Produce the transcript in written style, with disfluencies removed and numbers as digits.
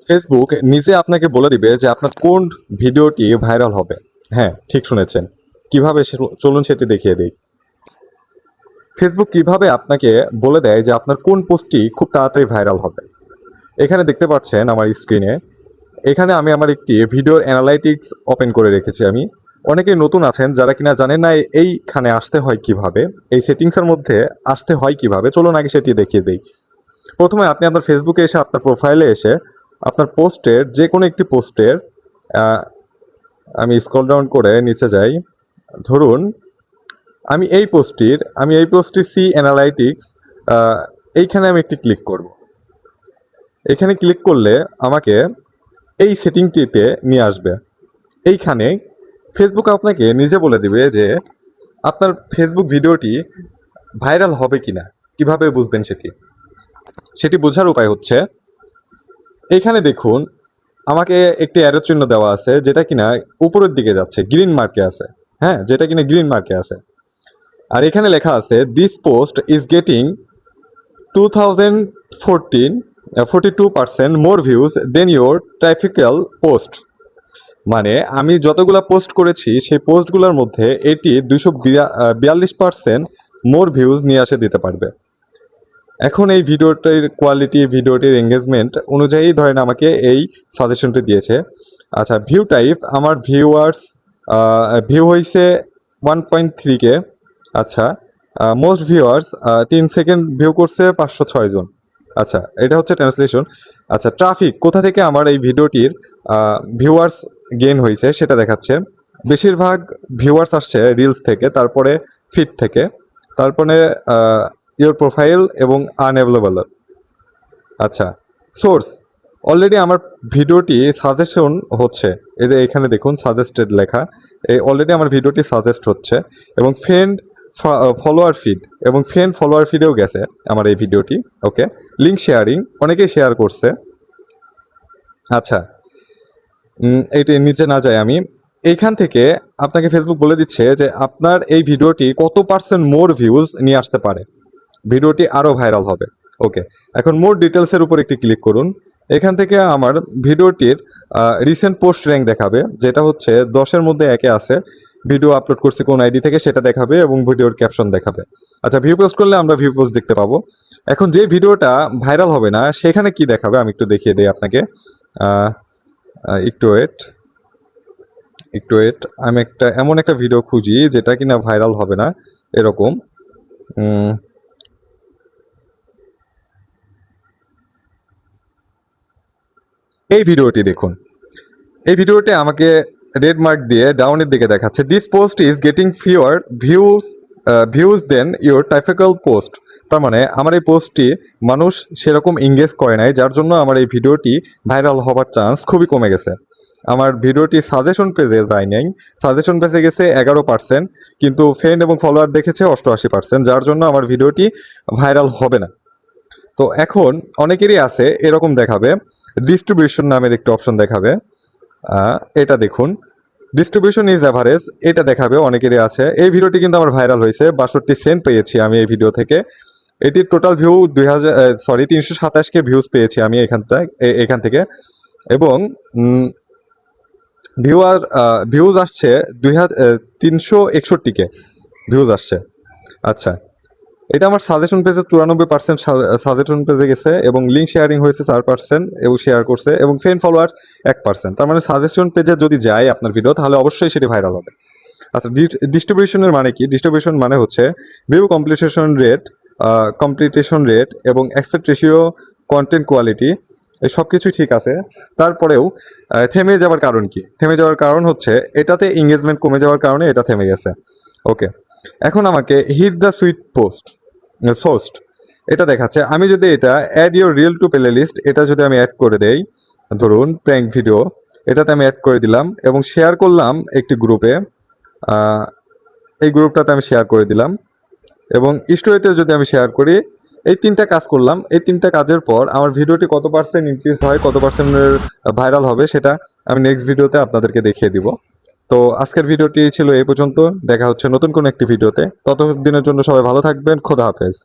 Facebook নিজে আপনাকে বলে দিবে যে আপনার কোন ভিডিওটি ভাইরাল হবে। হ্যাঁ, ঠিক শুনেছেন। কিভাবে চলুন সেটি দেখিয়ে দিই। ফেসবুক কিভাবে আপনাকে বলে দেয় যে আপনার কোন পোস্টটি খুব তাড়াতাড়ি ভাইরাল হবে। এখানে দেখতে পাচ্ছেন আমার স্ক্রিনে, এখানে আমি আমার একটি ভিডিওর অ্যানালাইটিক্স ওপেন করে রেখেছি আমি। অনেকেই নতুন আছেন যারা কিনা জানেন না এইখানে আসতে হয় কিভাবে, এই সেটিংসের মধ্যে আসতে হয় কিভাবে, চলুন আগে সেটি দেখিয়ে দিই। প্রথমে আপনি আপনার ফেসবুকে এসে আপনার প্রোফাইলে এসে আপনার পোস্টের যে কোনো একটি পোস্টের আমি স্ক্রল ডাউন করে নিচে যাই। ধরুন আমি এই পোস্টটির সি অ্যানালাইটিক্স এইখানে আমি একটি ক্লিক করব। এখানে ক্লিক করলে আমাকে এই সেটিংটিতে নিয়ে আসবে। এইখানে ফেসবুক আপনাকে নিজে বলে দিবে যে আপনার ফেসবুক ভিডিওটি ভাইরাল হবে কিনা। কিভাবে বুঝবেন সেটি? সেটি বোঝার উপায় হচ্ছে, এইখানে দেখুন আমাকে একটি অ্যারো চিহ্ন দেওয়া আছে যেটা কিনা উপরের দিকে যাচ্ছে, গ্রিন মার্কে আছে। হ্যাঁ, যেটা কিনা গ্রিন মার্কে আছে। আর এখানে লেখা আছে this post is getting 2014 42% more views than your typical post. মানে আমি যতগুলা পোস্ট করেছি সেই পোস্টগুলোর মধ্যে এটি 242% মোর ভিউজ নিয়ে আসে দিতে পারবে। এখন এই ভিডিওটির কোয়ালিটি, ভিডিওটির এঙ্গেজমেন্ট অনুযায়ী ধরেন আমাকে এই সাজেশনটি দিয়েছে। আচ্ছা, ভিউ টাইপ আমার ভিউ হয়েছে 1.3K। আচ্ছা, মোস্ট ভিউয়ার্স 3 সেকেন্ড ভিউ করছে 506 জন। আচ্ছা, এটা হচ্ছে ট্রান্সলেশন। আচ্ছা, ট্রাফিক কোথা থেকে আমার এই ভিডিওটির ভিউয়ার্স গেইন হয়েছে সেটা দেখাচ্ছে। বেশিরভাগ ভিউয়ার্স আসছে রিলস থেকে, তারপরে ফিড থেকে, তারপরে ইওর প্রোফাইল এবং আনঅ্যাভেলেবল। আচ্ছা, সোর্স অলরেডি আমার ভিডিওটি সাজেশন হচ্ছে। এই যে এখানে দেখুন সাজেস্টেড লেখা, এই অলরেডি আমার ভিডিওটি সাজেস্ট হচ্ছে এবং ফ্রেন্ড ফলোয়ার ফিডেও গেছে আমার এই ভিডিওটি। ওকে, লিঙ্ক শেয়ারিং অনেকেই শেয়ার করছে। আচ্ছা, এইটি নিচে না যায় আমি এইখান থেকে আপনাকে ফেসবুক বলে দিচ্ছে যে আপনার এই ভিডিওটি কত পার্সেন্ট মোর ভিউজ নিয়ে আসতে পারে, ভিডিওটি আরও ভাইরাল হবে। ওকে, এখন মোর ডিটেলসের উপর একটি ক্লিক করুন। এখান থেকে আমার ভিডিওটির রিসেন্ট পোস্ট র্যাঙ্ক দেখাবে, যেটা হচ্ছে 10-এর মধ্যে 1-এ আছে। ভিডিও আপলোড করছি কোন আইডি থেকে সেটা দেখাবে এবং ভিডিওর ক্যাপশন দেখাবে। আচ্ছা, ভিউ পোস্ট করলে আমরা ভিউ পোস্ট দেখতে পাবো। এখন যে ভিডিওটা ভাইরাল হবে না সেখানে কি দেখাবে আমি একটু দেখিয়ে দিই আপনাকে। একটু ওয়েট, আমি এমন একটা ভিডিও খুঁজি যেটা কিনা ভাইরাল হবে না এরকম। এই ভিডিওটি দেখুন, এই ভিডিওটি আমাকে রেড মার্ক দিয়ে ডাউনের দিকে দেখাচ্ছে this post is getting fewer views than your typical post. তার মানে আমার এই পোস্টটি মানুষ সেরকম এঙ্গেজ করে নাই, যার জন্য আমার এই ভিডিওটি ভাইরাল হবার চান্স খুবই কমে গেছে। আমার ভিডিওটি সাজেশন পেজে যায় নাই, সাজেশন পেজে গেছে 11%, কিন্তু ফ্রেন্ড এবং ফলোয়ার দেখেছে 88%, যার জন্য আমার ভিডিওটি ভাইরাল হবে না। তো এখন অনেকেরই আছে এরকম দেখাবে, ডিস্ট্রিবিউশন নামের একটি অপশন দেখাবে। এটা দেখুন, ডিস্ট্রিবিউশন ইজ অ্যাভারেজ, এটা দেখাবে অনেকেরই আছে। এই ভিডিওটি কিন্তু আমার ভাইরাল হয়েছে, 62 সেন্ট পেয়েছি আমি এই ভিডিও থেকে। এটির টোটাল ভিউ 327কে ভিউজ পেয়েছি আমি এখান থেকে এবং ভিউজ আসছে 361কে ভিউজ আসছে। আচ্ছা, এটা আমার সাজেশন পেজে 94% সাজেশন পেজে গেছে এবং লিঙ্ক শেয়ারিং হয়েছে 4% এবং শেয়ার করছে এবং ফ্রেন্ড ফলোয়ার 1%। তার মানে সাজেশন পেজে যদি যায় আপনার ভিডিও তাহলে অবশ্যই সেটি ভাইরাল হবে। আচ্ছা, ডিস্ট্রিবিউশনের মানে কি? ডিস্ট্রিবিউশন মানে হচ্ছে ভিউ কমপ্লিটেশন রেট এবং এক্সপেক্ট রেশিও, কন্টেন্ট কোয়ালিটি, এই সব কিছুই ঠিক আছে। তারপরেও থেমে যাওয়ার কারণ কি? থেমে যাওয়ার কারণ হচ্ছে এটাতে এঙ্গেজমেন্ট কমে যাওয়ার কারণে এটা থেমে গেছে। ওকে, এখন আমাকে হিট দ্য সুইট সোর্স এটা দেখাচ্ছে। আমি যদি এটা add your reel to playlist, এটা যদি আমি অ্যাড করে দেই, ধরুন প্র্যাঙ্ক ভিডিও, এটাতে আমি অ্যাড করে দিলাম এবং শেয়ার করলাম একটি গ্রুপে। এই গ্রুপটাতে আমি শেয়ার করে দিলাম এবং স্টোরিতে যদি আমি শেয়ার করি, এই 3টা কাজ করলাম। এই 3টা কাজের পর আমার ভিডিওটি কত পার্সেন্ট ইনক্রিজ হয়, কত পার্সেন্টের ভাইরাল হবে সেটা আমি নেক্সট ভিডিওতে আপনাদেরকে দেখিয়ে দিব। তো আজকের ভিডিওটি ছিল এই পর্যন্ত, দেখা হচ্ছে নতুন কোনো একটি ভিডিওতে। ততদিনের জন্য সবাই ভালো থাকবেন, খোদা হাফেজ।